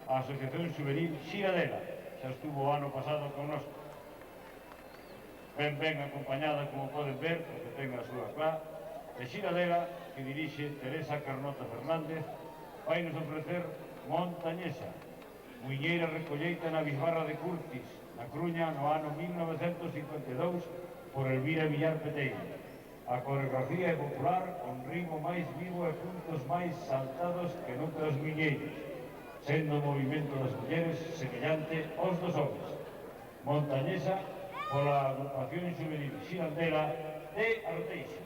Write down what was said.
a Asociación Xuvenil Xiradela. Xa estuvo o ano pasado connosco. Ben acompañada, como poden ver, porque ten a súa clá, de Xiradela, que dirixe Teresa Carnota Fernández, vai nos ofrecer Montañesa, muiñeira recolleita na Bisbarra de Curtis, na Coruña, no ano 1952, por Elvira Villar Peteiro. A coreografía é popular, con ritmo máis vivo e puntos máis saltados que noutras muiñeiras, sendo o movimento das mulleres semellante aos dos homens. Montañesa, pola agrupación xuvenil Xirandela de Arteixa.